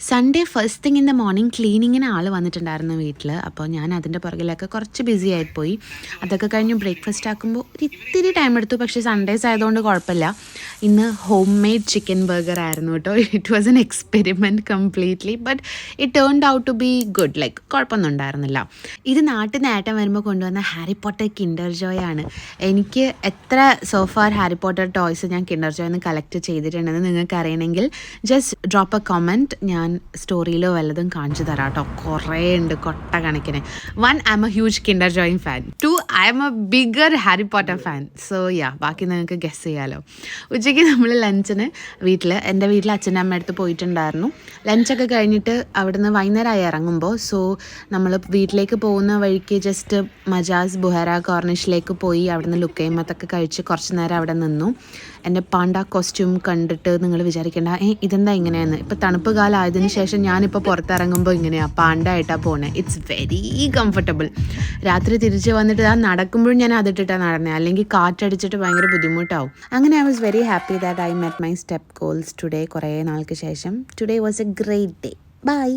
Sunday first thing in the morning ക്ലീനിങ്ങിന് ആൾ വന്നിട്ടുണ്ടായിരുന്നു വീട്ടിൽ. അപ്പോൾ ഞാൻ അതിൻ്റെ പുറകിലൊക്കെ കുറച്ച് ബിസി ആയിപ്പോയി. അതൊക്കെ കഴിഞ്ഞ് ബ്രേക്ക്ഫാസ്റ്റ് ആക്കുമ്പോൾ ഒരു ഇത്തിരി ടൈം എടുത്തു. പക്ഷേ സൺഡേസ് ആയതുകൊണ്ട് കുഴപ്പമില്ല. ഇന്ന് ഹോം മെയ്ഡ് ചിക്കൻ ബർഗർ ആയിരുന്നു കേട്ടോ. It was an experiment completely, but it turned out to be good. Like കുഴപ്പമൊന്നും ഉണ്ടായിരുന്നില്ല. ഇത് നാട്ടിൽ നിന്ന് ഏട്ടൻ വരുമ്പോൾ കൊണ്ടുവന്ന ഹാരി പോട്ടർ കിൻഡർ ജോയ് ആണ്. എനിക്ക് എത്ര സോഫാർ ഹാരി പോട്ടർ ടോയ്സ് ഞാൻ കിൻഡർ ജോയ്ന്ന് കളക്ട് ചെയ്തിട്ടുണ്ടെന്ന് നിങ്ങൾക്ക് അറിയണമെങ്കിൽ ജസ്റ്റ് ഡ്രോപ്പ് എ കമൻറ്റ്. ഞാൻ സ്റ്റോറിയിലോ വല്ലതും കാണിച്ചു തരാം കേട്ടോ. കുറേ ഉണ്ട്, കൊട്ട കണക്കിന്. 1, I M A huge Kinder Joy fan. 2, I M A bigger Harry Potter fan. So yeah, ബാക്കി നിങ്ങൾക്ക് ഗസ് ചെയ്യാമല്ലോ. ഉച്ചയ്ക്ക് നമ്മൾ ലഞ്ചിന് എൻ്റെ വീട്ടിൽ അച്ഛൻ്റെ അമ്മ അടുത്ത് പോയിട്ടുണ്ടായിരുന്നു. ലഞ്ചൊക്കെ കഴിഞ്ഞിട്ട് അവിടുന്ന് വൈകുന്നേരമായി ഇറങ്ങുമ്പോൾ, സോ നമ്മൾ വീട്ടിലേക്ക് പോകുന്ന വഴിക്ക് ജസ്റ്റ് മജാസ് ബുഹേറ കോർണിഷിലേക്ക് പോയി അവിടുന്ന് ലുക്കൈമത്തൊക്കെ കഴിച്ച് കുറച്ച് നേരം അവിടെ നിന്നു. എൻ്റെ പാണ്ട കോസ്റ്റ്യൂം കണ്ടിട്ട് നിങ്ങൾ വിചാരിക്കേണ്ട ഇതെന്താ ഇങ്ങനെയെന്ന്. ഇപ്പോൾ തണുപ്പ് കാലം ആയതിനു ശേഷം ഞാനിപ്പോൾ പുറത്തിറങ്ങുമ്പോൾ ഇങ്ങനെയാണ് പാണ്ടായിട്ടാണ് പോണേ. It's very comfortable. രാത്രി തിരിച്ച് വന്നിട്ട് നടക്കുമ്പോഴും ഞാൻ അതിട്ടിട്ടാണ് നടന്നത്, അല്ലെങ്കിൽ കാറ്റടിച്ചിട്ട് ഭയങ്കര ബുദ്ധിമുട്ടാവും. അങ്ങനെ I was very happy that I met my step goals today. കുറേ നാൾക്ക് ശേഷം today was a great day. By.